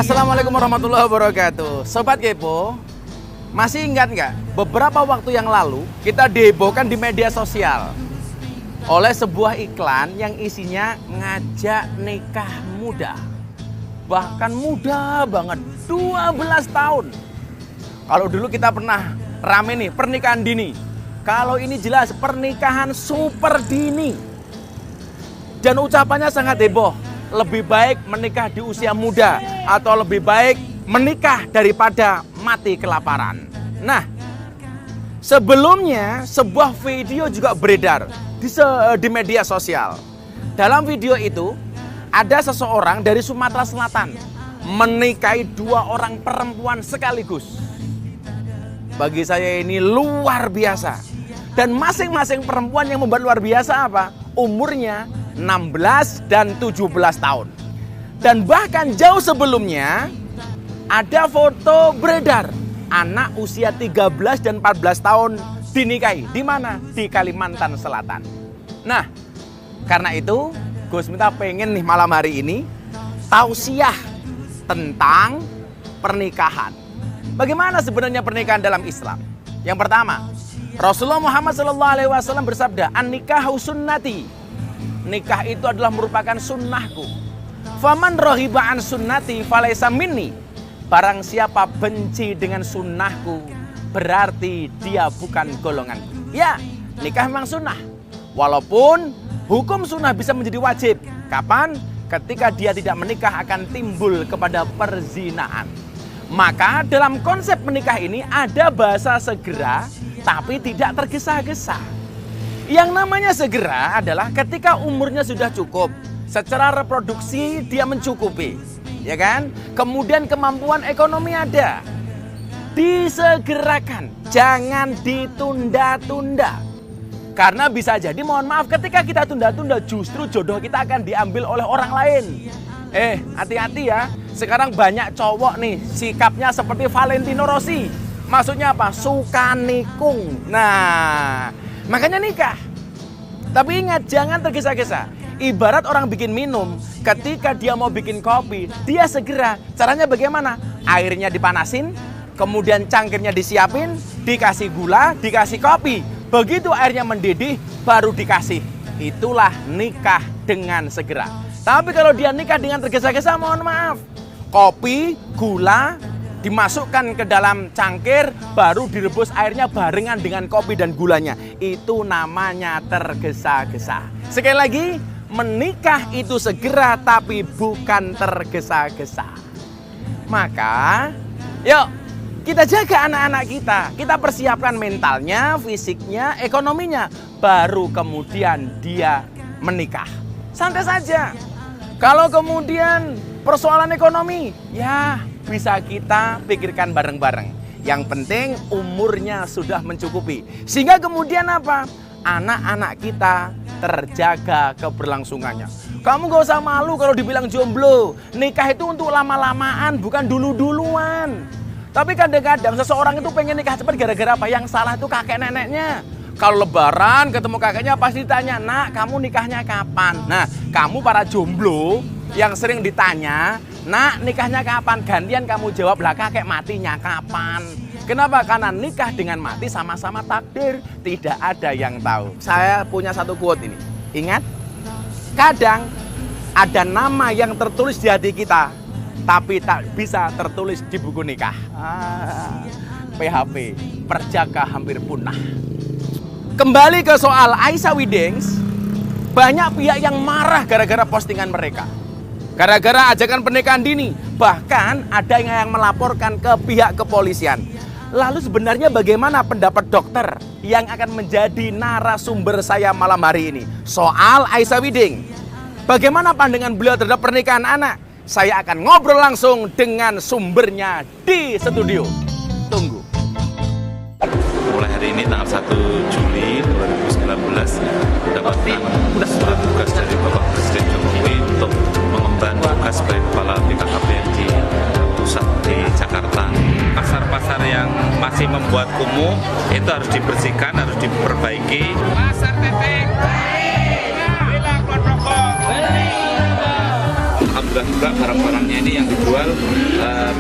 Assalamualaikum warahmatullahi wabarakatuh. Sobat Kepo, masih ingat nggak? Beberapa waktu yang lalu kita dihebohkan di media sosial oleh sebuah iklan yang isinya ngajak nikah muda. Bahkan muda banget, 12 tahun. Kalau dulu kita pernah rame nih, pernikahan dini. Kalau ini jelas pernikahan super dini. Dan ucapannya sangat heboh. Lebih baik menikah di usia muda atau lebih baik menikah daripada mati kelaparan. Nah, sebelumnya sebuah video juga beredar di media sosial. Dalam video itu ada seseorang dari Sumatera Selatan menikahi 2 orang perempuan sekaligus. Bagi saya ini luar biasa. Dan masing-masing perempuan yang membuat luar biasa apa? Umurnya 16 dan 17 tahun. Dan bahkan jauh sebelumnya ada foto beredar anak usia 13 dan 14 tahun dinikahi. Di mana? Di Kalimantan Selatan. Nah, karena itu Gus Miftah pengen nih malam hari ini tausiah tentang pernikahan. Bagaimana sebenarnya pernikahan dalam Islam? Yang pertama, Rasulullah Muhammad SAW bersabda, "An-nikahu sunnati." Nikah itu adalah merupakan sunnahku. Faman rohiba an sunnati falaisa minni. Barang siapa benci dengan sunnahku, berarti dia bukan golonganku. Ya, nikah memang sunnah. Walaupun hukum sunnah bisa menjadi wajib. Kapan? Ketika dia tidak menikah akan timbul kepada perzinahan. Maka dalam konsep menikah ini ada bahasa segera, tapi tidak tergesa-gesa. Yang namanya segera adalah ketika umurnya sudah cukup, secara reproduksi dia mencukupi, ya kan? Kemudian kemampuan ekonomi ada. Disegerakan, jangan ditunda-tunda. Karena bisa jadi, mohon maaf, ketika kita tunda-tunda justru jodoh kita akan diambil oleh orang lain. Hati-hati ya. Sekarang banyak cowok nih sikapnya seperti Valentino Rossi. Maksudnya apa? Suka nikung. Nah, makanya nikah. Tapi ingat, jangan tergesa-gesa. Ibarat orang bikin minum, ketika dia mau bikin kopi, dia segera. Caranya bagaimana? Airnya dipanasin, kemudian cangkirnya disiapin, dikasih gula, dikasih kopi. Begitu airnya mendidih, baru dikasih. Itulah nikah dengan segera. Tapi kalau dia nikah dengan tergesa-gesa, mohon maaf. Kopi, gula, dimasukkan ke dalam cangkir, baru direbus airnya barengan dengan kopi dan gulanya. Itu namanya tergesa-gesa. Sekali lagi, menikah itu segera tapi bukan tergesa-gesa. Maka, yuk kita jaga anak-anak kita. Kita persiapkan mentalnya, fisiknya, ekonominya. Baru kemudian dia menikah. Santai saja. Kalau kemudian persoalan ekonomi, ya bisa kita pikirkan bareng-bareng. Yang penting umurnya sudah mencukupi. Sehingga kemudian apa? Anak-anak kita terjaga keberlangsungannya. Kamu gak usah malu kalau dibilang jomblo. Nikah itu untuk lama-lamaan, bukan dulu-duluan. Tapi kadang-kadang seseorang itu pengen nikah cepat gara-gara apa? Yang salah itu kakek neneknya. Kalau lebaran ketemu kakeknya pasti ditanya, "Nak, kamu nikahnya kapan?" Nah, kamu para jomblo yang sering ditanya, "Nak, nikahnya kapan?" Gantian kamu jawab, "Lah kakek matinya kapan?" Kenapa? Karena nikah dengan mati sama-sama takdir. Tidak ada yang tahu. Saya punya satu quote ini. Ingat, kadang ada nama yang tertulis di hati kita, tapi tak bisa tertulis di buku nikah. PHP, perjaka hampir punah. Kembali ke soal Aisyah Widdings, banyak pihak yang marah gara-gara postingan mereka. Gara-gara ajakan pernikahan dini. Bahkan ada yang melaporkan ke pihak kepolisian. Lalu sebenarnya bagaimana pendapat dokter yang akan menjadi narasumber saya malam hari ini? Soal Aisyah Widdings. Bagaimana pandangan beliau terhadap pernikahan anak? Saya akan ngobrol langsung dengan sumbernya di studio. Tunggu. Mulai hari ini tanggal 1 Juli 2019 mendapatkan surat tugas dari Bapak Presiden Jokowi untuk mengemban tugas sebagai Kepala BKKBN di pusat di Jakarta. Pasar-pasar yang masih membuat kumuh itu harus dibersihkan, harus diperbaiki. Pasar titik, hilang protokol. Alhamdulillah juga barang-barangnya ini yang dijual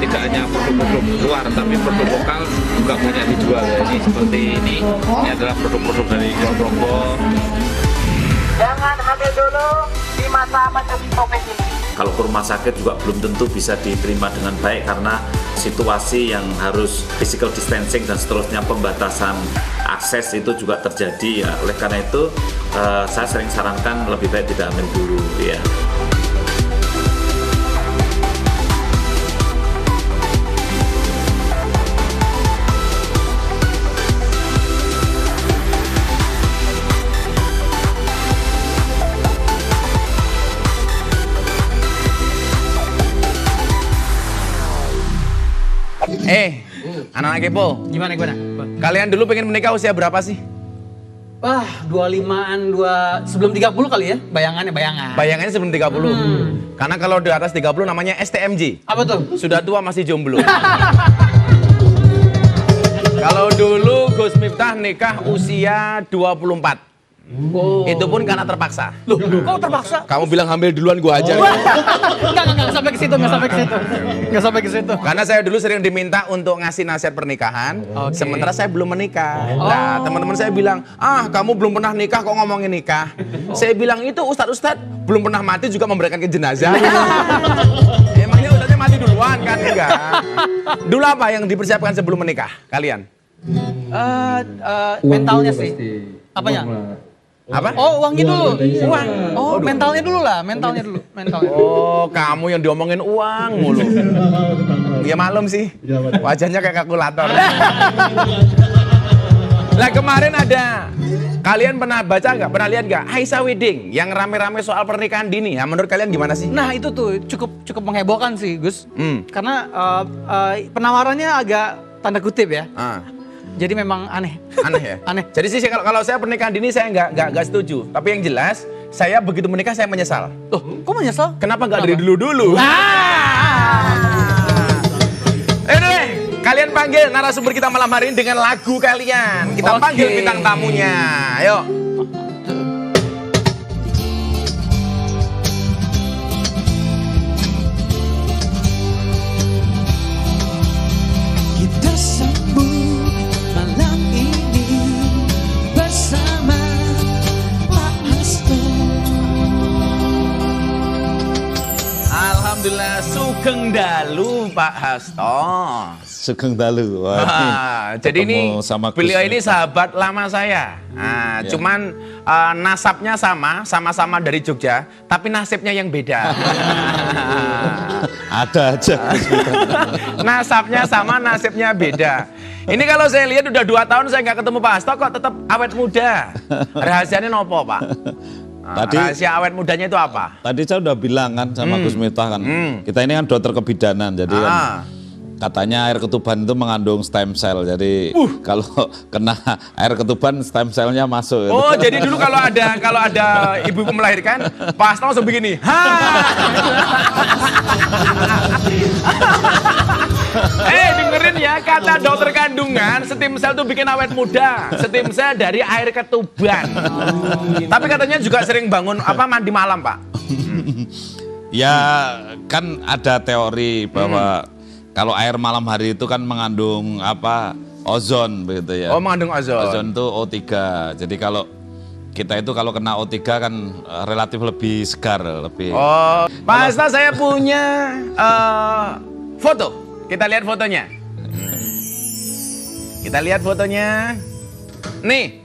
tidak hanya produk-produk luar, tapi produk lokal juga banyak dijual. Ini seperti ini adalah produk-produk dari Lombok. Jangan hamil dulu di masa pandemi COVID ini. Kalau ke rumah sakit juga belum tentu bisa diterima dengan baik karena situasi yang harus physical distancing dan seterusnya, pembatasan akses itu juga terjadi ya. Oleh karena itu saya sering sarankan lebih baik tidak hamil dulu ya. Anak-anak kepo, Gimana? kalian dulu pengen menikah usia berapa sih? Wah, 25-an, sebelum 30 kali ya, bayangan. Bayangannya sebelum 30. Karena kalau di atas 30 namanya STMJ. Apa tuh? Sudah tua masih jomblo. Kalau dulu Gus Miftah nikah usia 24. Oh. Itu pun karena terpaksa. Loh, kok terpaksa? Kamu bilang hamil duluan, gua aja. Enggak sampai ke situ, Enggak sampai ke situ. Karena saya dulu sering diminta untuk ngasih nasihat pernikahan, sementara saya belum menikah. Nah, teman-teman saya bilang, kamu belum pernah nikah kok ngomongin nikah. Saya bilang, itu ustadz belum pernah mati juga memberikan ke jenazah. Emangnya ustadznya mati duluan kan? Enggak. Dulu apa yang dipersiapkan sebelum menikah kalian? Mentalnya sih. Apanya? Apa? Oh, uangnya dulu. Uang. Oh, mentalnya dulu. Oh, kamu yang diomongin uang mulu. Ya malum sih. Wajahnya kayak kalkulator. Lah kemarin ada, kalian pernah baca nggak? Pernah lihat nggak? Aisyah Wedding yang rame-rame soal pernikahan dini. Ya, menurut kalian gimana sih? Nah, itu tuh cukup menghebohkan sih, Gus. Karena penawarannya agak tanda kutip ya. Jadi memang aneh. Aneh ya? Aneh. Jadi sih kalau saya pernikahan dini saya nggak setuju. Tapi yang jelas, saya begitu menikah saya menyesal. Loh, kok menyesal? Kenapa nggak dari dulu? Deh, kalian panggil narasumber kita malam hari ini dengan lagu kalian. Kita panggil bintang tamunya. Ayo. Kita sambut malam ini bersama Pak Hasto. Alhamdulillah, sugeng dalu Pak Hasto. Sugeng dalu. Jadi ini sama beliau ini sahabat lama saya. Nah, cuman nasabnya sama-sama dari Jogja, tapi nasibnya yang beda. Ada aja. Nasabnya sama, nasibnya beda. Ini kalau saya lihat udah 2 tahun saya nggak ketemu Pak Hasto kok tetap awet muda. Rahasianya nopo, Pak? Rahasia awet mudanya itu apa? Tadi saya udah bilang kan sama Gus Miftah kan, kita ini kan dokter kebidanan, jadi kan katanya air ketuban itu mengandung stem cell, jadi kalau kena air ketuban stem cellnya masuk. Oh, jadi dulu kalau ada ibu melahirkan, Pak Hasto langsung begini. Dengerin ya, kata dokter kandungan, stem cell tuh bikin awet muda. Stem cell dari air ketuban. Tapi katanya juga sering bangun mandi malam, Pak. Ya kan ada teori bahwa kalau air malam hari itu kan mengandung ozon begitu ya. Oh, mengandung ozon. Ozon itu O3. Jadi kalau kita itu kalau kena O3 kan relatif lebih segar, lebih. Oh, Pak Hasto saya punya foto. Kita lihat fotonya. Kita lihat fotonya. Nih.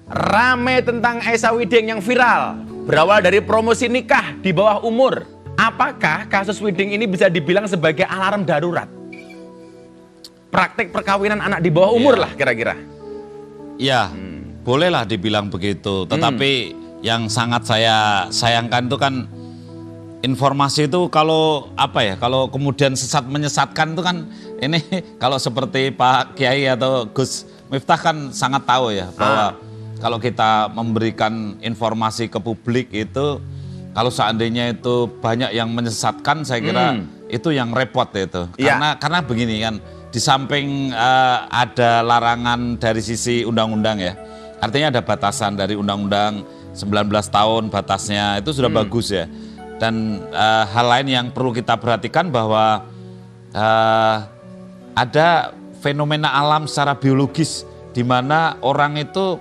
Rame tentang Aisyah Wedding yang viral. Berawal dari promosi nikah di bawah umur. Apakah kasus wedding ini bisa dibilang sebagai alarm darurat? Praktik perkawinan anak di bawah umur lah kira-kira. Ya, bolehlah dibilang begitu. Tetapi yang sangat saya sayangkan itu kan informasi itu kalau kalau kemudian sesat menyesatkan itu kan ini kalau seperti Pak Kiai atau Gus Miftah kan sangat tahu ya bahwa kalau kita memberikan informasi ke publik itu kalau seandainya itu banyak yang menyesatkan, saya kira itu yang repot itu. Karena begini kan, di samping ada larangan dari sisi undang-undang ya, artinya ada batasan dari undang-undang 19 tahun batasnya, itu sudah bagus ya. Dan hal lain yang perlu kita perhatikan bahwa ada fenomena alam secara biologis di mana orang itu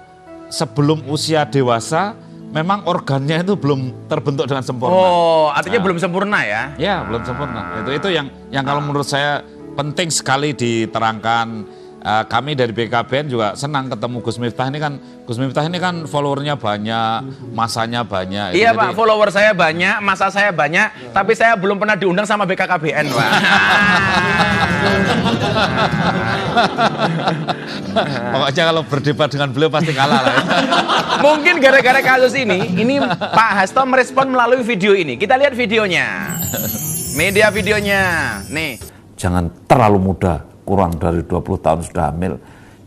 sebelum usia dewasa memang organnya itu belum terbentuk dengan sempurna. Oh, artinya belum sempurna ya? Ya, belum sempurna. Itu yang kalau menurut saya penting sekali diterangkan. Kami dari BKBN juga senang ketemu Gus Miftah ini kan. Gus Miftah ini kan followernya banyak, masanya banyak. Iya Jadi, Pak, follower saya banyak, masa saya banyak, tapi saya belum pernah diundang sama BKKBN Pak. Pokoknya kalau berdebat dengan beliau pasti kalah lah. Mungkin gara-gara kasus ini Pak Hasto merespon melalui video ini. Kita lihat videonya. Media videonya, nih. Jangan terlalu muda, kurang dari 20 tahun sudah hamil.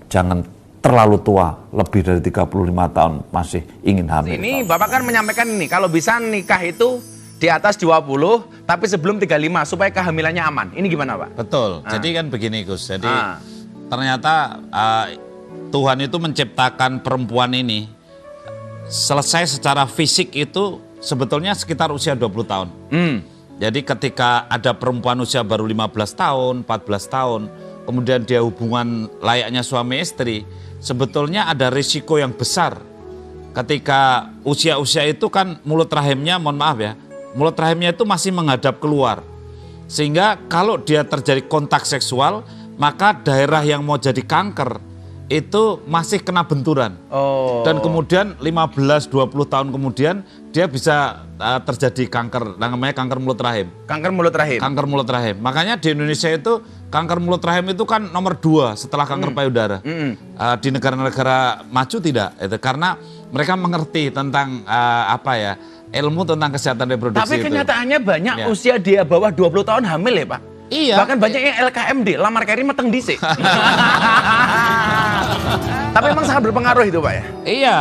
Jangan terlalu tua, lebih dari 35 tahun masih ingin hamil. Ini Bapak kan menyampaikan ini, kalau bisa nikah itu di atas 20, tapi sebelum 35 supaya kehamilannya aman. Ini gimana Pak? Betul. Jadi kan begini Gus. Jadi ternyata Tuhan itu menciptakan perempuan ini selesai secara fisik itu sebetulnya sekitar usia 20 tahun. Jadi ketika ada perempuan usia baru 15 tahun, 14 tahun, kemudian dia hubungan layaknya suami istri, sebetulnya ada risiko yang besar. Ketika usia-usia itu kan mulut rahimnya, mohon maaf ya, mulut rahimnya itu masih menghadap keluar. Sehingga kalau dia terjadi kontak seksual, maka daerah yang mau jadi kanker itu masih kena benturan. Dan kemudian 15-20 tahun kemudian dia bisa terjadi kanker, namanya kanker mulut rahim. Kanker mulut rahim. Kanker mulut rahim. Makanya di Indonesia itu kanker mulut rahim itu kan nomor 2 setelah kanker payudara. Di negara-negara maju tidak, itu karena mereka mengerti tentang ilmu tentang kesehatan reproduksi. Tapi kenyataannya banyak usia dia bawah 20 tahun hamil ya Pak? Iya. Bahkan banyak yang LKMD, lamar keri meteng dhisik. Tapi memang sangat berpengaruh itu Pak ya? Iya,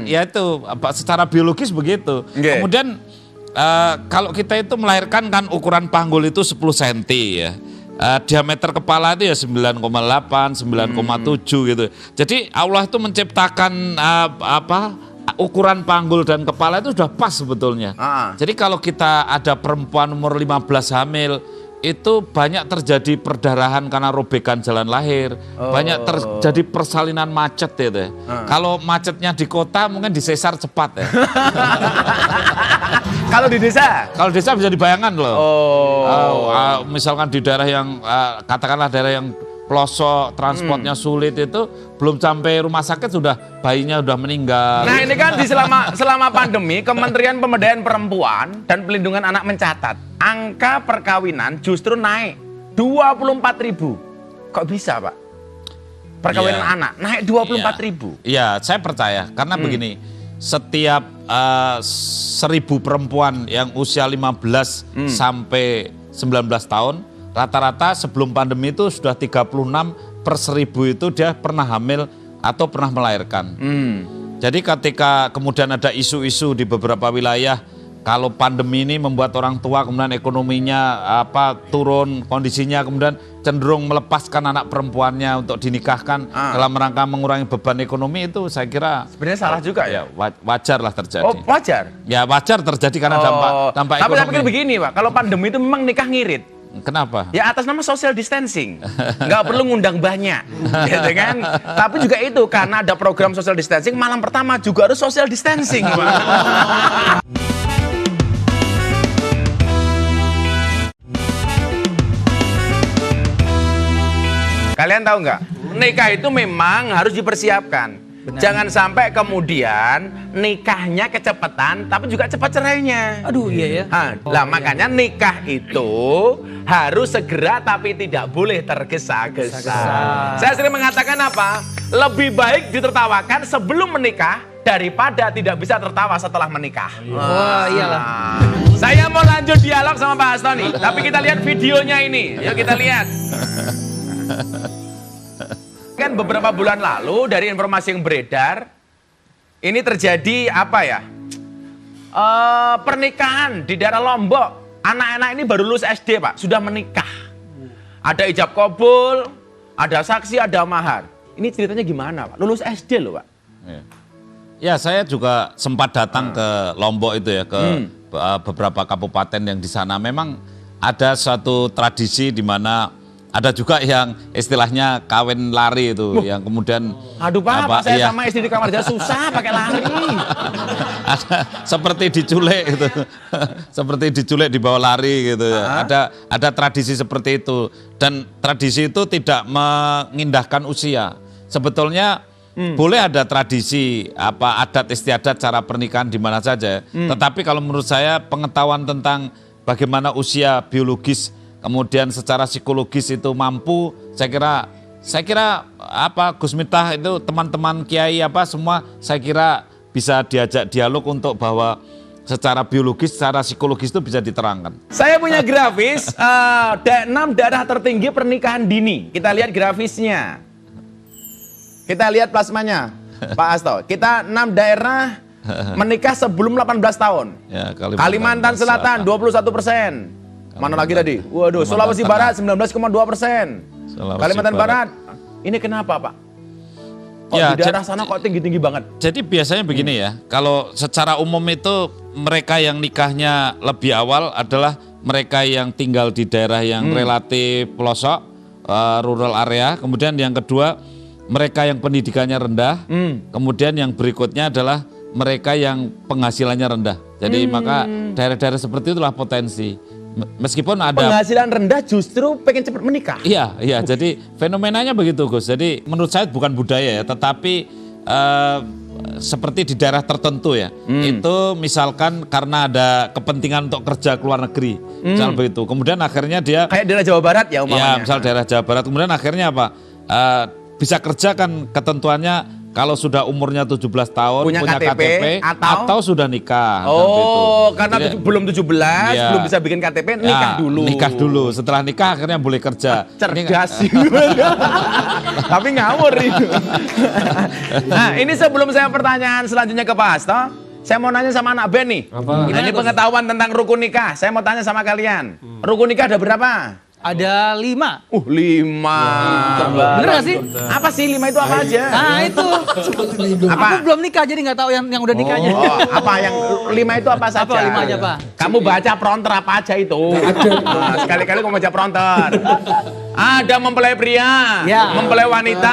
ya itu secara biologis begitu. Kemudian kalau kita itu melahirkan kan ukuran panggul itu 10 cm ya. Diameter kepala itu ya 9,8, 9,7 gitu. Jadi Allah itu menciptakan ukuran panggul dan kepala itu sudah pas sebetulnya. Jadi kalau kita ada perempuan umur 15 hamil, itu banyak terjadi perdarahan karena robekan jalan lahir, banyak terjadi persalinan macet gitu. Kalau macetnya di kota mungkin disesar cepat ya. Kalau di desa? Kalau desa bisa dibayangkan loh. Misalkan di daerah yang katakanlah daerah yang pelosok, transportnya sulit itu belum sampai rumah sakit sudah bayinya sudah meninggal. Nah ini kan di selama pandemi Kementerian Pemberdayaan Perempuan dan Pelindungan Anak mencatat angka perkawinan justru naik 24.000. Kok bisa Pak? Perkawinan anak naik 24.000. Iya, saya percaya karena begini, setiap 1.000 perempuan yang usia 15 sampai 19 tahun rata-rata sebelum pandemi itu sudah 36 per 1.000 itu dia pernah hamil atau pernah melahirkan. Jadi ketika kemudian ada isu-isu di beberapa wilayah, kalau pandemi ini membuat orang tua kemudian ekonominya turun kondisinya, kemudian cenderung melepaskan anak perempuannya untuk dinikahkan dalam rangka mengurangi beban ekonomi, itu saya kira sebenarnya salah juga ya. Wajar lah terjadi. Oh wajar? Ya wajar terjadi karena dampak ekonomi. Tapi begini Pak, kalau pandemi itu memang nikah ngirit. Kenapa? Ya atas nama social distancing, nggak perlu ngundang banyak, gitu kan? Tapi juga itu karena ada program social distancing, malam pertama juga harus social distancing, Pak. Kalian tahu nggak? Nikah itu memang harus dipersiapkan. Benar. Jangan sampai kemudian nikahnya kecepatan, tapi juga cepat cerainya. Aduh iya ya. Makanya nikah itu harus segera, tapi tidak boleh tergesa-gesa. Saya sering mengatakan apa? Lebih baik ditertawakan sebelum menikah daripada tidak bisa tertawa setelah menikah. Wah iyalah. Saya mau lanjut dialog sama Pak Hasto nih, tapi kita lihat videonya ini. Yuk kita lihat. Kan beberapa bulan lalu dari informasi yang beredar, ini terjadi pernikahan di daerah Lombok. Anak-anak ini baru lulus SD Pak, sudah menikah. Ada ijab kabul, ada saksi, ada mahar. Ini ceritanya gimana Pak? Lulus SD loh Pak. Ya saya juga sempat datang ke Lombok itu ya, ke beberapa kabupaten yang di sana memang ada suatu tradisi di mana ada juga yang istilahnya kawin lari itu, yang kemudian Aduh Pak, apa, saya iya. sama istri di kamar aja susah pakai lari. Ada seperti diculik gitu. Seperti diculik dibawa lari gitu ya. Ada tradisi seperti itu, dan tradisi itu tidak mengindahkan usia. Sebetulnya boleh ada tradisi apa adat istiadat cara pernikahan di mana saja. Tetapi kalau menurut saya pengetahuan tentang bagaimana usia biologis kemudian secara psikologis itu mampu, saya kira apa Gus Miftah itu teman-teman kiai apa semua saya kira bisa diajak dialog untuk bahwa secara biologis, secara psikologis itu bisa diterangkan. Saya punya grafis 6 daerah tertinggi pernikahan dini. Kita lihat grafisnya. Kita lihat plasmanya, Pak Asto. Kita 6 daerah menikah sebelum 18 tahun. Ya, Kalimantan Selatan 21%. Mana lagi tadi? Waduh, Sulawesi Barat 19,2%. Kalimantan Barat. Ini kenapa, Pak? Kok Ya, di daerah sana kok tinggi-tinggi banget? Jadi biasanya begini ya, kalau secara umum itu mereka yang nikahnya lebih awal adalah mereka yang tinggal di daerah yang relatif pelosok, rural area. Kemudian yang kedua, mereka yang pendidikannya rendah. Kemudian yang berikutnya adalah mereka yang penghasilannya rendah. Jadi maka daerah-daerah seperti itulah potensi. Meskipun ada Penghasilan rendah justru pengen cepat menikah. Iya, jadi fenomenanya begitu Gus. Jadi menurut saya bukan budaya ya, tetapi seperti di daerah tertentu ya. Itu misalkan karena ada kepentingan untuk kerja ke luar negeri, misal begitu. Kemudian akhirnya dia Kayak daerah Jawa Barat ya umpamanya. ya, misal daerah Jawa Barat. Kemudian akhirnya apa? Bisa kerja kan ketentuannya kalau sudah umurnya 17 tahun Punya punya KTP atau sudah nikah. kan Oh, gitu. karena Jadi, belum 17, Iya. belum bisa bikin KTP, nikah ya, dulu. Nikah dulu. Setelah nikah akhirnya boleh kerja. Cerdas. Tapi ngawur itu. Nah, ini sebelum saya pertanyaan selanjutnya ke Pak Hasto, saya mau nanya sama anak band nih. Ini pengetahuan tentang rukun nikah. Saya mau tanya sama kalian. Rukun nikah ada berapa? Ada 5. 5. Bener gak sih? Apa sih 5 itu apa aja? Nah itu. Apa? Aku belum nikah jadi nggak tahu yang udah nikahnya. Oh, apa yang 5 itu apa saja? Apa 5 aja, Pak? Kamu baca prompter apa aja itu? Nah, sekali-kali kamu baca prompter. Ada mempelai pria, Ya. mempelai wanita,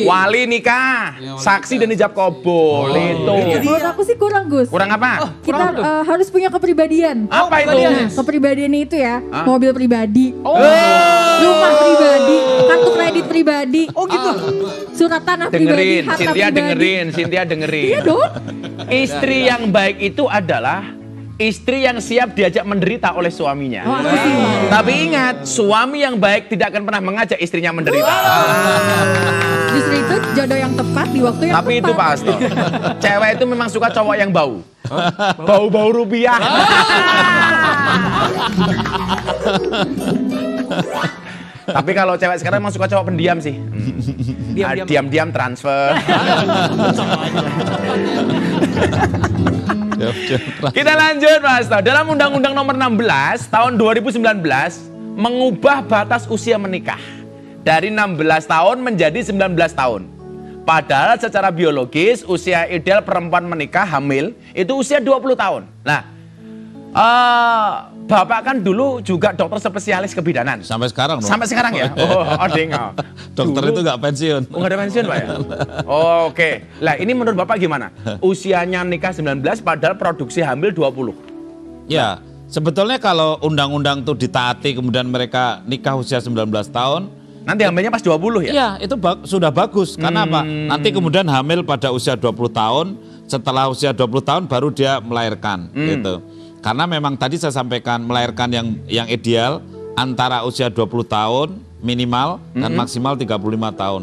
wali nikah, saksi dan ijab kabul. Itu. Menurut aku sih kurang, Gus. Kurang apa? Kita harus punya kepribadian. Apa itu? Nah, kepribadian itu ya, mobil pribadi, Oh. rumah pribadi, kartu kredit pribadi, Oh gitu. surat tanah pribadi, Dengerin, harta Cynthia pribadi. Cynthia dengerin. Iya dong. Istri yang baik itu adalah istri yang siap diajak menderita oleh suaminya. Oh, aku sih. Tapi ingat, suami yang baik tidak akan pernah mengajak istrinya menderita. Justru itu jodoh yang tepat di waktu yang Tapi tepat. itu Pak Hasto, cewek itu memang suka cowok yang bau. Bau-bau rupiah. Tapi kalau cewek sekarang memang suka cowok pendiam sih. Diam-diam transfer. Kita lanjut Pak Hasto. Dalam Undang-Undang Nomor 16 Tahun 2019 mengubah batas usia menikah dari 16 tahun menjadi 19 tahun. Padahal secara biologis usia ideal perempuan menikah hamil itu usia 20 tahun. Nah, Bapak kan dulu juga dokter spesialis kebidanan. sampai sekarang dong. Sampai sekarang ya? Oh, ding. Dokter Dulu- itu nggak pensiun. Oh, nggak ada pensiun Pak ya? Oh, oke. Lah ini menurut Bapak gimana? Usianya nikah 19 padahal produksi hamil 20. Ya, sebetulnya kalau undang-undang itu ditaati kemudian mereka nikah usia 19 tahun, Nanti hamilnya pas 20 ya? ya itu sudah bagus. Karena apa? Nanti kemudian hamil pada usia 20 tahun, setelah usia 20 tahun baru dia melahirkan gitu. Karena memang tadi saya sampaikan melahirkan yang ideal antara usia 20 tahun minimal dan maksimal 35 tahun.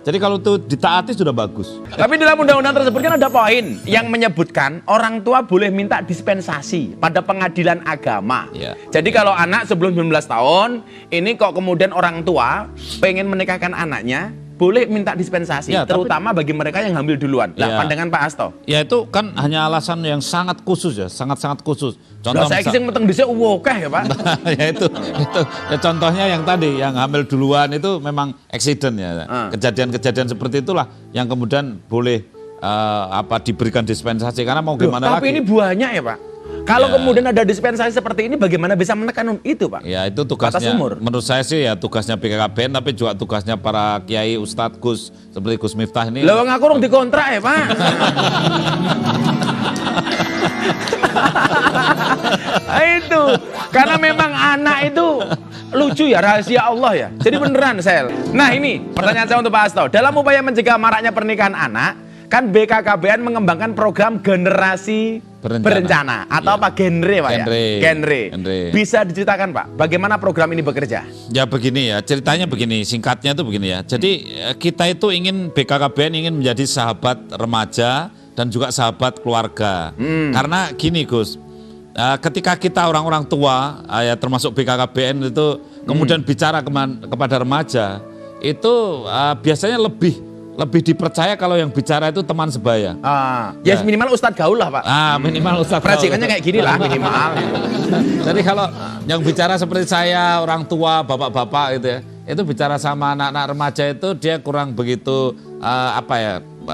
Jadi kalau itu ditaati sudah bagus. Tapi dalam undang-undang tersebut kan ada poin yang menyebutkan orang tua boleh minta dispensasi pada pengadilan agama. Ya. Jadi kalau anak sebelum 19 tahun, ini kok kemudian orang tua pengen menikahkan anaknya, boleh minta dispensasi, Ya, tapi- terutama bagi mereka yang hamil duluan. Lah, Ya. pandangan Pak Hasto. Ya itu kan hanya alasan yang sangat khusus ya, sangat-sangat khusus. Lah, saya kisah meteng dhisik wokeh ya, Pak. ya itu ya contohnya yang tadi yang hamil duluan itu memang accident ya. Kejadian-kejadian seperti itulah yang kemudian boleh diberikan dispensasi karena mau gimana Tapi lagi. ini banyak ya, Pak. Kalau Ya. kemudian ada dispensasi seperti ini, bagaimana bisa menekan itu, Pak? Ya itu Batas tugasnya, umur. menurut saya sih ya tugasnya BKKBN, tapi juga tugasnya para kiai, ustadz, Gus, seperti Gus Miftah ini. Lah wong aku urung dikontrak ya, Pak. Nah, itu karena memang anak itu lucu ya, rahasia Allah ya. Jadi beneran, Sel. Nah, ini pertanyaan saya untuk Pak Hasto. Dalam upaya mencegah maraknya pernikahan anak, kan BKKBN mengembangkan program generasi berencana atau Ya. apa genre, Pak ya? Genre. Bisa diceritakan, Pak, bagaimana program ini bekerja? Ya begini ya, ceritanya begini, singkatnya itu begini ya. Jadi kita itu ingin, BKKBN ingin menjadi sahabat remaja dan juga sahabat keluarga. Karena gini Gus, ketika kita orang-orang tua, ya termasuk BKKBN itu kemudian bicara kepada remaja, itu biasanya lebih dipercaya kalau yang bicara itu teman sebaya. Ya minimal Ustadz gaul lah, Pak. Minimal Ustadz. Prajikannya kayak gini lah minimal. Jadi kalau yang bicara seperti saya, orang tua, bapak-bapak gitu ya, itu bicara sama anak-anak remaja itu dia kurang begitu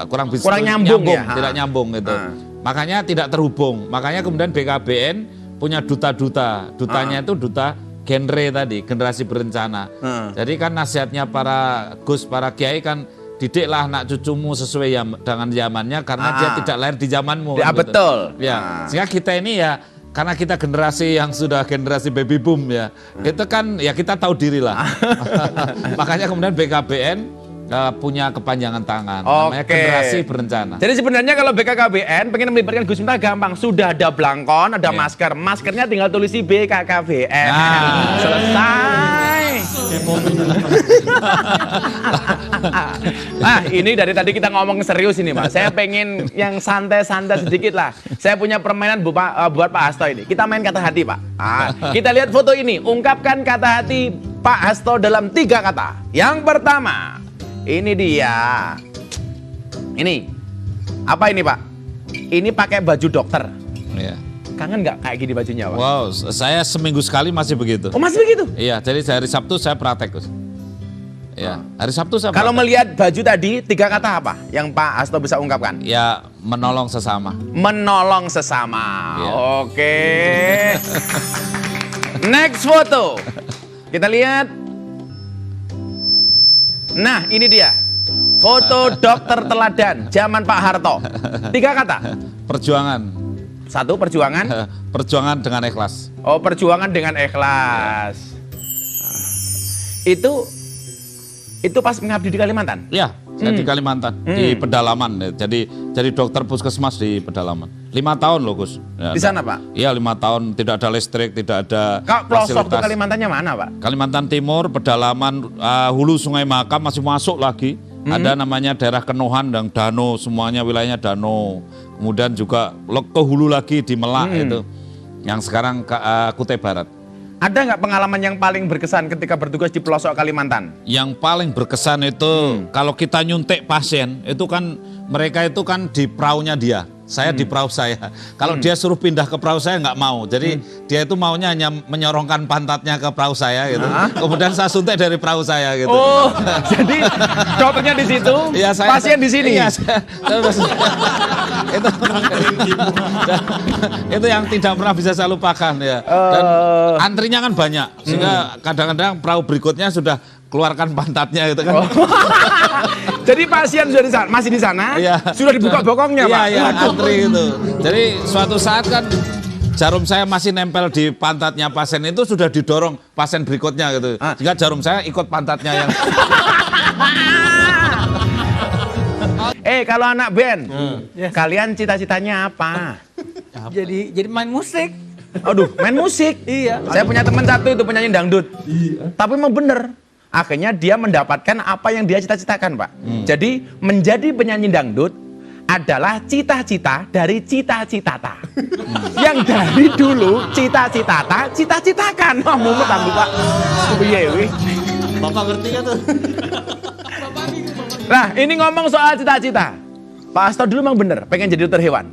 kurang nyambung ya? Tidak nyambung gitu. Makanya tidak terhubung. Makanya kemudian BKBN punya duta-duta. Dutanya itu duta genre tadi, generasi berencana. Jadi kan nasihatnya para Gus, para kiai kan, didiklah anak cucumu sesuai dengan zamannya karena dia tidak lahir di zamanmu. Ya, gitu. betul. Ya, sehingga kita ini ya, karena kita generasi yang sudah generasi baby boom ya, itu kan ya kita tahu diri lah. Makanya kemudian BKBN punya kepanjangan tangan, namanya generasi berencana. Jadi sebenarnya kalau BKKBN pengen melibatkan Gus Miftah gampang, sudah ada belangkon, ada masker, maskernya tinggal tulisi BKKBN. Selesai. Nah, ini dari tadi kita ngomong serius ini, Pak. Saya pengen yang santai-santai sedikit lah. Saya punya permainan buat Pak Hasto ini. Kita main kata hati, Pak. Kita lihat foto ini. Ungkapkan kata hati Pak Hasto dalam 3 kata. Yang pertama, ini dia. Ini. Apa ini, Pak? Ini pakai baju dokter. Ya. Kangen nggak kayak gini bajunya, Pak? Wow, saya seminggu sekali masih begitu. Oh, masih begitu? Iya, jadi hari Sabtu saya praktek, Gus. Ya, hari Sabtu saya Kalau praktek. melihat baju tadi, 3 kata apa yang Pak Hasto bisa ungkapkan? Ya, menolong sesama. Menolong sesama. Iya. Oke. Next foto. Kita lihat. Nah, ini dia. Foto dokter teladan zaman Pak Harto. 3 kata. Perjuangan. 1, perjuangan. Perjuangan dengan ikhlas. Oh, perjuangan dengan ikhlas. Itu pas mengabdi di Kalimantan? Ya, saya di Kalimantan, di pedalaman. Jadi dokter puskesmas di pedalaman. 5 tahun loh, Gus. Ya, Di sana, Pak? Iya, 5 tahun, tidak ada listrik, tidak ada Kak, pelosok tuh fasilitas. Kalimantannya mana, Pak? Kalimantan Timur, pedalaman, hulu Sungai Mahakam masih masuk lagi. Ada namanya daerah Kenohan dan Dano, semuanya wilayahnya Dano. Kemudian juga ke hulu lagi di Melak itu, yang sekarang Kutai Barat. Ada nggak pengalaman yang paling berkesan ketika bertugas di pelosok Kalimantan? Yang paling berkesan itu kalau kita nyuntik pasien, itu kan mereka itu kan di perahunya dia. Saya di perahu saya. Kalau dia suruh pindah ke perahu saya nggak mau. Jadi dia itu maunya hanya menyorongkan pantatnya ke perahu saya gitu. Kemudian saya suntik dari perahu saya gitu. Oh, jadi dokternya di situ, Iya, pasien di sini. Iya, itu yang tidak pernah bisa saya lupakan ya. Dan antrinya kan banyak, sehingga kadang-kadang perahu berikutnya sudah keluarkan pantatnya gitu kan. Jadi pasien sudah di sana, masih di sana, Iya. sudah dibuka bokongnya, Pak. Iya, Waduh. antri itu. Jadi suatu saat kan jarum saya masih nempel di pantatnya pasien itu sudah didorong pasien berikutnya gitu. Sehingga jarum saya ikut pantatnya yang. Kalau anak band, kalian cita-citanya apa? Jadi main musik. Aduh, main musik. Iya. Saya punya teman satu itu penyanyi dangdut. Tapi memang bener. Akhirnya dia mendapatkan apa yang dia cita-citakan, Pak. Jadi menjadi penyanyi dangdut adalah cita-cita dari cita-citata. Yang dari dulu cita-citata, cita-citakan. Wah, mumet aku, Pak. Piye wih? Bapak ngerti kan tuh? Nah, ini ngomong soal cita-cita. Pak Hasto dulu memang bener pengen jadi dokter hewan.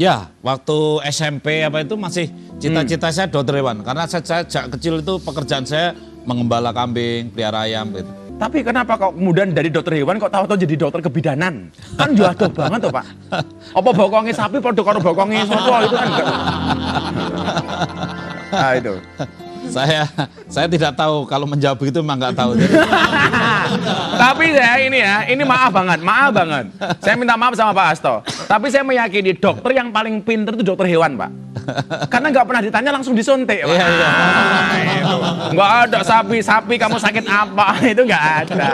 Ya, waktu SMP apa itu masih cita-cita saya dokter hewan. Karena saya sejak kecil itu pekerjaan saya mengembala kambing, pelihara ayam gitu. Tapi kenapa kok kemudian dari dokter hewan kok tahu-tahu jadi dokter kebidanan? Kan jodoh banget tuh Pak. Apa bokonge sapi padha karo bokonge sapa itu kan enggak. Nah itu. Saya tidak tahu, kalau menjawab itu memang nggak tahu. Tapi saya ini maaf banget. Saya minta maaf sama Pak Hasto. Tapi saya meyakini dokter yang paling pinter itu dokter hewan, Pak. Karena nggak pernah ditanya langsung disuntik, Pak. Iya. Nggak ada sapi kamu sakit apa, itu nggak ada.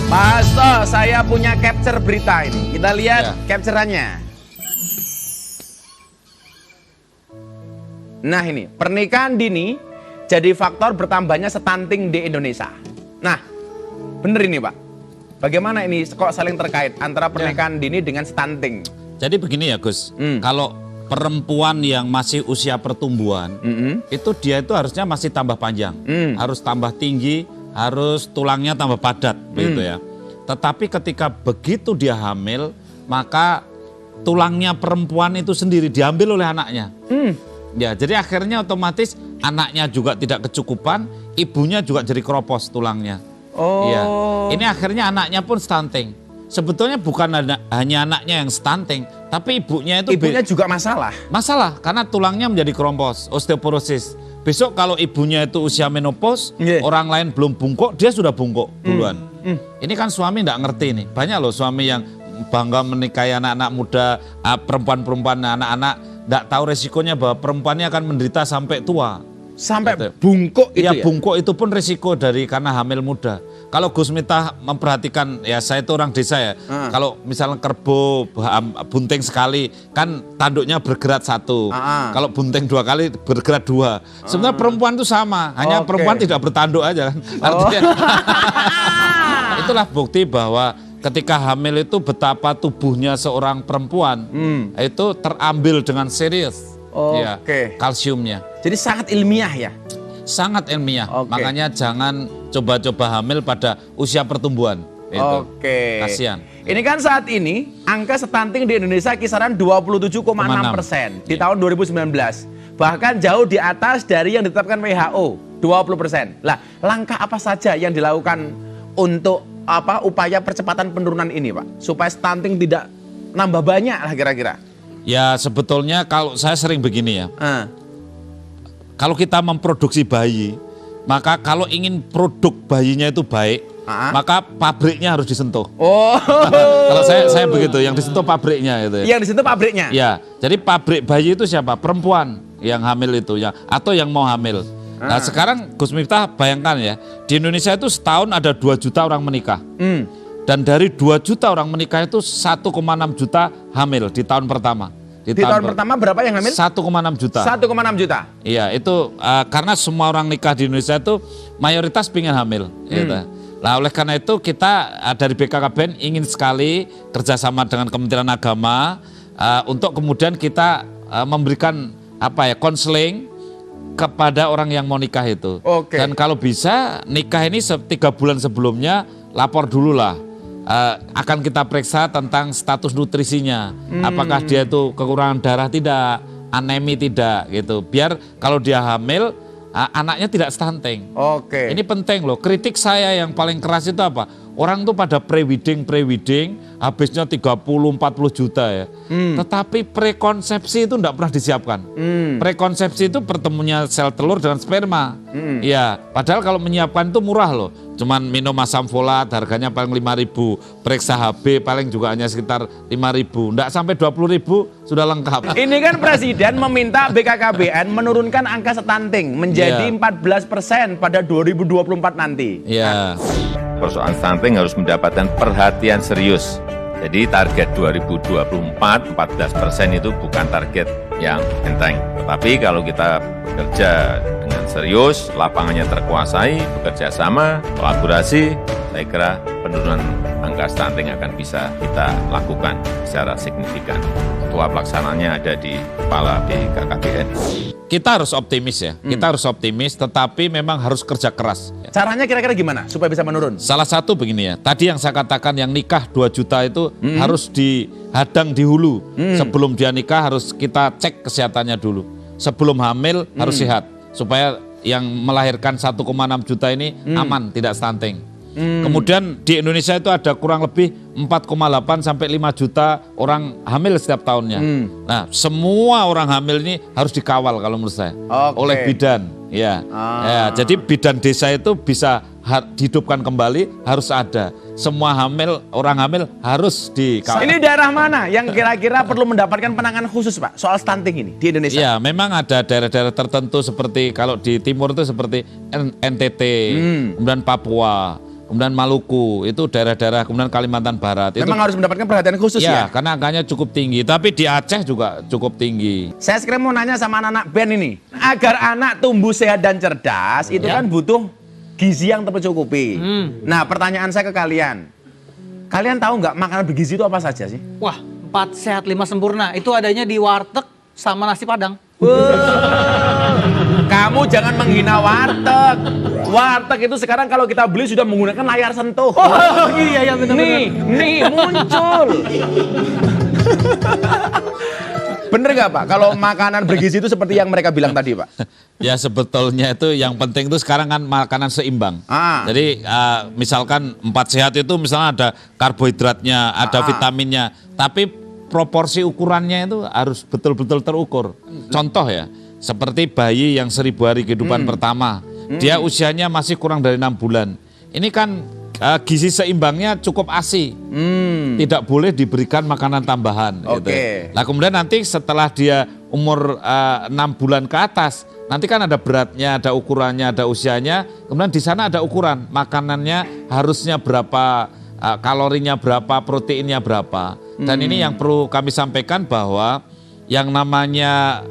Pak Hasto, saya punya capture berita ini. Kita lihat capture-annya. Nah ini, pernikahan dini jadi faktor bertambahnya stunting di Indonesia. Nah, bener ini Pak. Bagaimana ini kok saling terkait antara pernikahan dini dengan stunting? Jadi begini ya Gus, kalau perempuan yang masih usia pertumbuhan, itu dia itu harusnya masih tambah panjang, harus tambah tinggi, harus tulangnya tambah padat, begitu ya. Tetapi ketika begitu dia hamil, maka tulangnya perempuan itu sendiri diambil oleh anaknya. Ya, jadi akhirnya otomatis anaknya juga tidak kecukupan, ibunya juga jadi keropos tulangnya. Ya, ini akhirnya anaknya pun stunting. Sebetulnya bukan hanya anaknya yang stunting, tapi ibunya juga masalah. Masalah karena tulangnya menjadi keropos, osteoporosis. Besok kalau ibunya itu usia menopause, orang lain belum bungkuk, dia sudah bungkuk duluan. Ini kan suami nggak ngerti nih. Banyak loh suami yang bangga menikahi anak-anak muda, perempuan-perempuan, anak-anak, nggak tahu resikonya bahwa perempuannya akan menderita sampai tua. Sampai bungkuk itu ya? Bungkuk itu pun resiko karena hamil muda. Kalau Gus Miftah memperhatikan, ya saya itu orang desa ya, kalau misalnya kerbau bunting sekali, kan tanduknya bergerak satu. Kalau bunting 2 kali bergerak 2. Sebenarnya perempuan itu sama, hanya perempuan tidak bertanduk aja kan. Artinya, itulah bukti bahwa ketika hamil itu betapa tubuhnya seorang perempuan itu terambil dengan serius kalsiumnya. Jadi sangat ilmiah ya? Sangat ilmiah, makanya jangan coba-coba hamil pada usia pertumbuhan. Kasihan. Ini kan saat ini angka stunting di Indonesia kisaran 27,6% di tahun 2019. Bahkan jauh di atas dari yang ditetapkan WHO, 20%. Lah, langkah apa saja yang dilakukan untuk upaya percepatan penurunan ini, Pak? Supaya stunting tidak nambah banyak lah kira-kira. Ya sebetulnya kalau saya sering begini ya. Kalau kita memproduksi bayi, maka kalau ingin produk bayinya itu baik, maka pabriknya harus disentuh. Kalau saya begitu, yang disentuh pabriknya itu. Yang disentuh pabriknya? Ya, jadi pabrik bayi itu siapa? Perempuan yang hamil itu ya, atau yang mau hamil. Nah sekarang Gus Miftah bayangkan ya, di Indonesia itu setahun ada 2 juta orang menikah. Dan dari 2 juta orang menikah itu 1,6 juta hamil di tahun pertama. Di tahun pertama berapa yang hamil? 1,6 juta. 1,6 juta? Iya, itu karena semua orang nikah di Indonesia itu mayoritas pengen hamil. Gitu. Nah oleh karena itu kita dari BKKBN ingin sekali kerjasama dengan Kementerian Agama untuk kemudian kita memberikan konseling kepada orang yang mau nikah itu. Dan kalau bisa nikah ini 3 bulan sebelumnya lapor dulu lah. Akan kita periksa tentang status nutrisinya. Apakah dia itu kekurangan darah tidak, anemi tidak gitu. Biar kalau dia hamil anaknya tidak stunting. Ini penting loh. Kritik saya yang paling keras itu apa? Orang tuh pada pre-wedding habisnya 30-40 juta ya. Tetapi prekonsepsi itu tidak pernah disiapkan. Prekonsepsi itu pertemuannya sel telur dengan sperma. Ya, padahal kalau menyiapkan itu murah loh. Cuman minum asam folat harganya paling 5.000, periksa HB paling juga hanya sekitar 5.000. Enggak sampai 20.000 sudah lengkap. Ini kan Presiden meminta BKKBN menurunkan angka stunting menjadi 14% pada 2024 nanti. Iya. Persoalan stunting harus mendapatkan perhatian serius. Jadi target 2024 14% itu bukan target yang enteng. Tetapi kalau kita bekerja dengan serius, lapangannya terkuasai, bekerja sama, kolaborasi, saya kira penurunan angka stunting akan bisa kita lakukan secara signifikan. Ketua pelaksananya ada di Kepala BKKBN. Kita harus optimis ya, kita harus optimis, tetapi memang harus kerja keras. Caranya kira-kira gimana supaya bisa menurun? Salah satu begini ya, tadi yang saya katakan yang nikah 2 juta itu harus dihadang di hulu. Sebelum dia nikah harus kita cek kesehatannya dulu. Sebelum hamil harus sehat, supaya yang melahirkan 1,6 juta ini aman, tidak stunting. Kemudian di Indonesia itu ada kurang lebih 4,8 sampai 5 juta orang hamil setiap tahunnya. Nah, semua orang hamil ini harus dikawal kalau menurut saya oleh bidan. Ya, jadi bidan desa itu bisa dihidupkan kembali, harus ada. Semua orang hamil harus dikawal. Ini daerah mana yang kira-kira perlu mendapatkan penanganan khusus, Pak, soal stunting ini di Indonesia? Ya, memang ada daerah-daerah tertentu seperti kalau di timur itu seperti NTT, kemudian Papua, kemudian Maluku, itu daerah-daerah, kemudian Kalimantan Barat. Memang itu, harus mendapatkan perhatian khusus ya? Karena angkanya cukup tinggi. Tapi di Aceh juga cukup tinggi. Saya sekarang mau nanya sama anak-anak band ini. Agar anak tumbuh sehat dan cerdas, itu kan butuh gizi yang tercukupi. Nah, pertanyaan saya ke kalian. Kalian tahu nggak makanan bergizi itu apa saja sih? Wah, 4 sehat 5 sempurna. Itu adanya di warteg sama nasi Padang. Kamu jangan menghina warteg. Warteg itu sekarang kalau kita beli sudah menggunakan layar sentuh. Iya benar-benar. Nih muncul. Bener nggak Pak? Kalau makanan bergizi itu seperti yang mereka bilang tadi Pak? Ya sebetulnya itu yang penting itu sekarang kan makanan seimbang. Jadi misalkan 4 sehat itu misalnya ada karbohidratnya, ada vitaminnya, tapi proporsi ukurannya itu harus betul-betul terukur. Contoh ya, seperti bayi yang 1000 hari kehidupan pertama, dia usianya masih kurang dari 6 bulan. Ini kan gizi seimbangnya cukup ASI, tidak boleh diberikan makanan tambahan. Gitu. Nah kemudian nanti setelah dia umur 6 bulan ke atas, nanti kan ada beratnya, ada ukurannya, ada usianya, kemudian di sana ada ukuran makanannya harusnya berapa, kalorinya berapa, proteinnya berapa. Dan ini yang perlu kami sampaikan bahwa yang namanya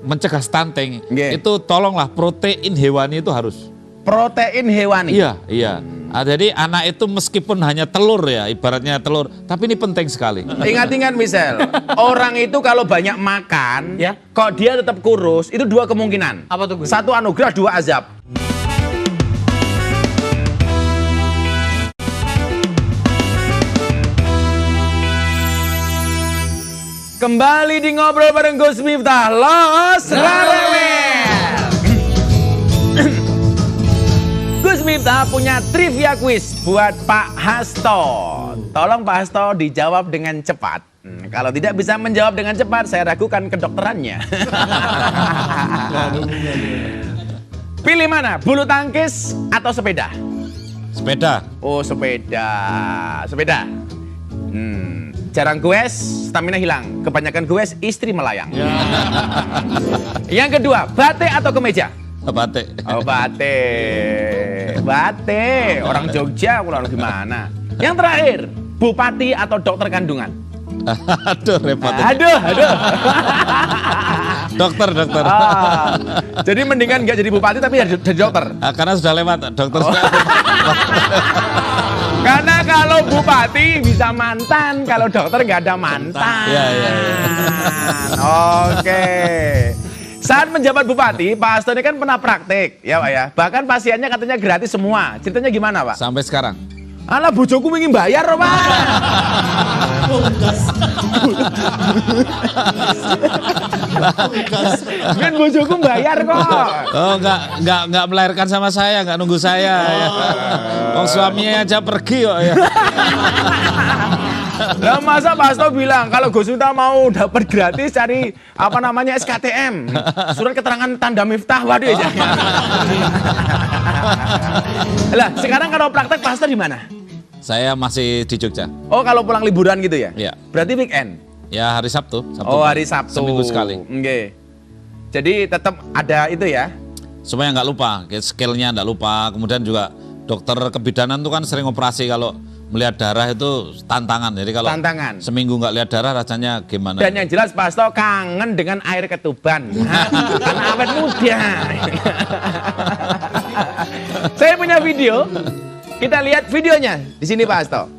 mencegah stunting itu tolonglah protein hewani itu harus. Protein hewani? Iya. Jadi anak itu meskipun hanya telur ya, ibaratnya telur, tapi ini penting sekali. Ingat-ingat Michelle, orang itu kalau banyak makan, kok dia tetap kurus, itu 2 kemungkinan. Apa tuh Gus? 1 anugerah, 2 azab. Kembali di Ngobrol bareng Gus Miftah, Los Rarewel. Gus Miftah punya trivia quiz buat Pak Hasto. Tolong Pak Hasto dijawab dengan cepat. Kalau tidak bisa menjawab dengan cepat, saya ragukan kedokterannya. Pilih mana, bulu tangkis atau sepeda? Sepeda. Oh sepeda. Jarang goes, stamina hilang. Kebanyakan goes, istri melayang. Yang kedua, batik atau kemeja? Batik. Oh batik. Orang Jogja, orang gimana? Yang terakhir, bupati atau dokter kandungan? Aduh repot. Aduh. Dokter. Jadi mendingan nggak jadi bupati tapi jadi dokter. Karena sudah lewat dokter. Karena kalau bupati bisa mantan, kalau dokter nggak ada mantan. Iya. Oke. Saat menjabat bupati, Pak Hasto ini kan pernah praktek, ya Pak ya. Bahkan pasiennya katanya gratis semua. Ceritanya gimana Pak? Sampai sekarang. Alah bojoku ingin bayar Pak. Kan bojoku bayar kok. Oh enggak melahirkan sama saya, enggak nunggu saya. Suaminya aja pergi kok ya. Lah masa Pak Hasto bilang kalau Gus Miftah mau dapat gratis cari SKTM, surat keterangan tanda Miftah, waduh ya. Lah sekarang kalau praktek Pak Hasto di mana? Saya masih di Jogja. Oh kalau pulang liburan gitu ya? Iya. Berarti weekend? Ya hari Sabtu. Oh hari Sabtu. Seminggu sekali. Oke. Jadi tetap ada itu ya? Supaya nggak lupa, skillnya nggak lupa. Kemudian juga dokter kebidanan tuh kan sering operasi kalau melihat darah itu tantangan. Jadi kalau seminggu nggak lihat darah rasanya gimana? Dan yang jelas Pak Hasto kangen dengan air ketuban. Karena awet muda. Saya punya video. Kita lihat videonya di sini Pak Hasto.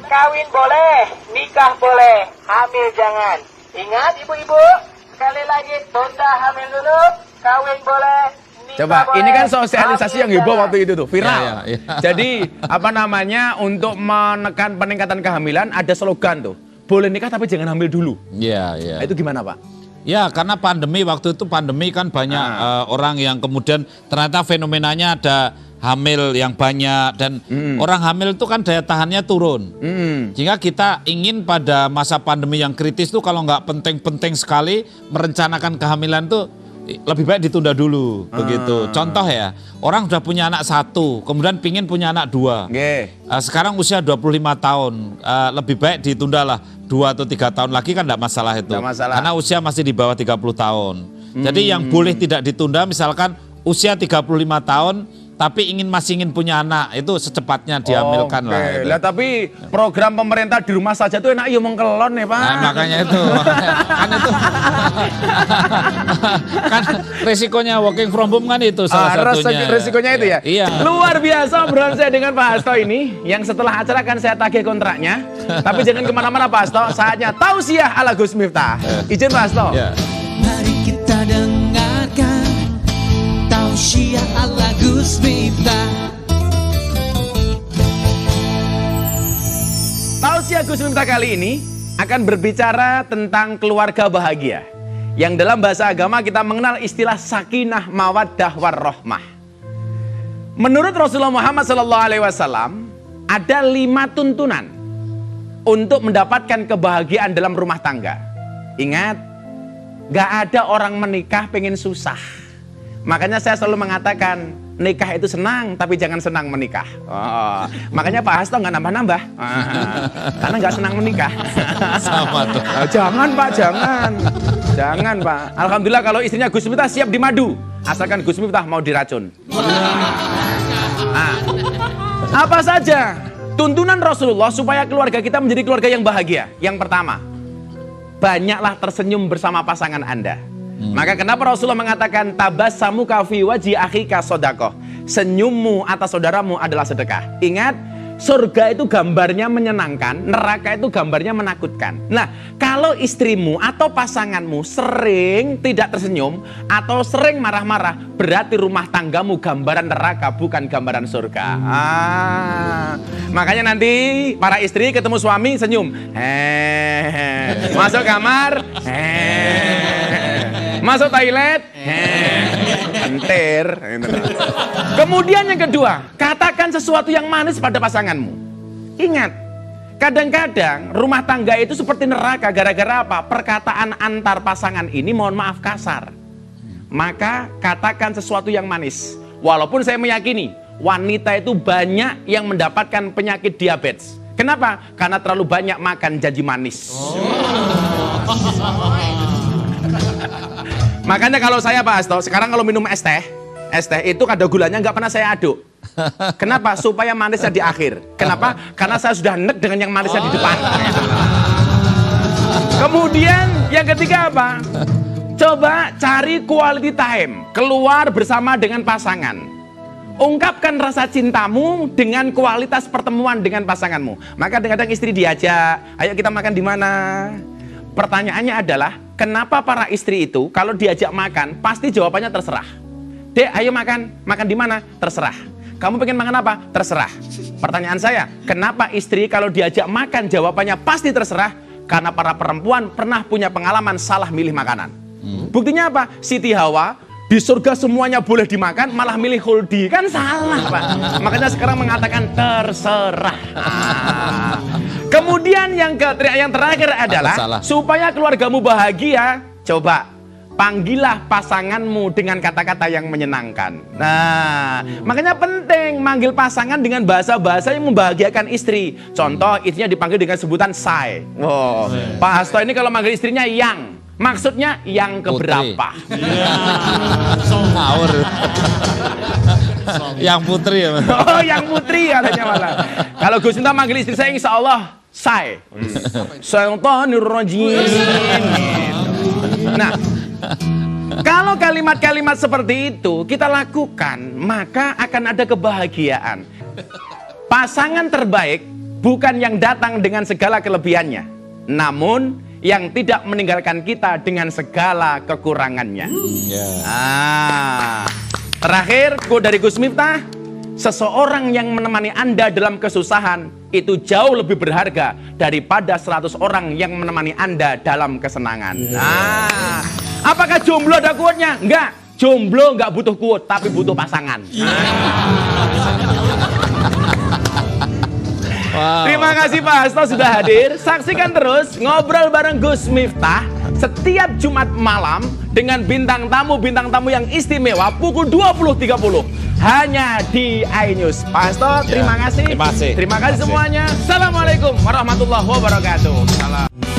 Kawin boleh, nikah boleh, hamil jangan. Ingat ibu-ibu, sekali lagi tunda hamil dulu, kawin boleh, nikah Coba, boleh, ini kan sosialisasi yang heboh jangan. waktu itu tuh, viral. Iya. Jadi, apa namanya, untuk menekan peningkatan kehamilan, ada slogan tuh. Boleh nikah tapi jangan hamil dulu. Iya. Nah, itu gimana Pak? Ya, karena pandemi, waktu itu pandemi kan banyak orang yang kemudian ternyata fenomenanya ada hamil yang banyak dan orang hamil itu kan daya tahannya turun. Sehingga kita ingin pada masa pandemi yang kritis tuh kalau nggak penting-penting sekali merencanakan kehamilan tuh lebih baik ditunda dulu begitu. Contoh ya, orang sudah punya anak 1, kemudian pingin punya anak 2. Sekarang usia 25 tahun, lebih baik ditunda lah 2 atau 3 tahun lagi kan enggak masalah itu. Karena usia masih di bawah 30 tahun. Jadi yang boleh tidak ditunda misalkan usia 35 tahun tapi masih ingin punya anak, itu secepatnya dihamilkan lah. Gitu. Lah tapi program pemerintah di rumah saja tuh enak ya mengkelon ya Pak. Nah, makanya itu. kan resikonya working from home kan itu salah satunya. Resikonya itu ya? Iya. Luar biasa obrolan saya dengan Pak Hasto ini, yang setelah acara akan saya tagih kontraknya. Tapi jangan kemana-mana Pak Hasto, saatnya tausiah ala Gus Miftah. Izin Pak Hasto. Ya. Mari kita dengarkan tausiah ala Gus Miftah. Tausiah Gus Miftah kali ini akan berbicara tentang keluarga bahagia. Yang dalam bahasa agama kita mengenal istilah sakinah, mawaddah, warahmah. Menurut Rasulullah Muhammad SAW, ada 5 tuntunan untuk mendapatkan kebahagiaan dalam rumah tangga. Ingat, gak ada orang menikah pengen susah. Makanya saya selalu mengatakan, nikah itu senang, tapi jangan senang menikah. Makanya Pak Hasto nggak nambah-nambah, karena nggak senang menikah. Sama tuh. Jangan Pak, jangan Pak. Alhamdulillah kalau istrinya Gus Miftah siap dimadu, asalkan Gus Miftah mau diracun. Apa saja tuntunan Rasulullah supaya keluarga kita menjadi keluarga yang bahagia? Yang pertama, banyaklah tersenyum bersama pasangan Anda. Maka kenapa Rasulullah mengatakan tabassamuka fi wajhi akhika shadaqah? Senyummu atas saudaramu adalah sedekah. Ingat, surga itu gambarnya menyenangkan, neraka itu gambarnya menakutkan. Nah, kalau istrimu atau pasanganmu sering tidak tersenyum atau sering marah-marah, berarti rumah tanggamu gambaran neraka bukan gambaran surga. Makanya nanti para istri ketemu suami senyum. Masuk kamar. Masuk toilet, entir. Kemudian yang kedua, katakan sesuatu yang manis pada pasanganmu. Ingat, kadang-kadang rumah tangga itu seperti neraka gara-gara apa? Perkataan antar pasangan ini mohon maaf kasar. Maka katakan sesuatu yang manis. Walaupun saya meyakini wanita itu banyak yang mendapatkan penyakit diabetes. Kenapa? Karena terlalu banyak makan janji manis. Makanya kalau saya Pak Hasto, sekarang kalau minum es teh itu kadar gulanya nggak pernah saya aduk. Kenapa? Supaya manisnya di akhir. Kenapa? Karena saya sudah enek dengan yang manisnya di depan. Kemudian yang ketiga apa? Coba cari quality time, keluar bersama dengan pasangan. Ungkapkan rasa cintamu dengan kualitas pertemuan dengan pasanganmu. Maka kadang-kadang istri diajak, ayo kita makan di mana? Pertanyaannya adalah, kenapa para istri itu kalau diajak makan pasti jawabannya terserah. Dek, ayo makan di mana? Terserah. Kamu pengen makan apa? Terserah. Pertanyaan saya, kenapa istri kalau diajak makan jawabannya pasti terserah? Karena para perempuan pernah punya pengalaman salah milih makanan. Buktinya apa? Siti Hawa di surga semuanya boleh dimakan, malah milih Huldi. Kan salah Pak. Makanya sekarang mengatakan terserah. Kemudian yang terakhir adalah supaya keluargamu bahagia, coba panggillah pasanganmu dengan kata-kata yang menyenangkan. Nah, makanya penting manggil pasangan dengan bahasa-bahasa yang membahagiakan istri. Contoh, istrinya dipanggil dengan sebutan say. Wow. Pak Hasto ini kalau manggil istrinya yang, maksudnya yang keberapa? Ngawur. Yang putri ya. Oh, yang putri katanya malah. Kalau Gus Miftah manggil istri saya, insya Allah say. Syaitanir rajim. Nah, kalau kalimat-kalimat seperti itu kita lakukan, maka akan ada kebahagiaan. Pasangan terbaik bukan yang datang dengan segala kelebihannya, namun yang tidak meninggalkan kita dengan segala kekurangannya. Terakhir, quote dari Gus Miftah, seseorang yang menemani Anda dalam kesusahan itu jauh lebih berharga daripada 100 orang yang menemani Anda dalam kesenangan. Apakah jomblo ada quote-nya? Enggak. Jomblo enggak butuh quote, tapi butuh pasangan. Terima kasih Pak Hasto sudah hadir. Saksikan terus Ngobrol Bareng Gus Miftah setiap Jumat malam dengan bintang tamu yang istimewa pukul 20.30 hanya di iNews. Pak Hasto, terima kasih. Terima kasih. Terima kasih semuanya. Assalamualaikum warahmatullahi wabarakatuh. Salam.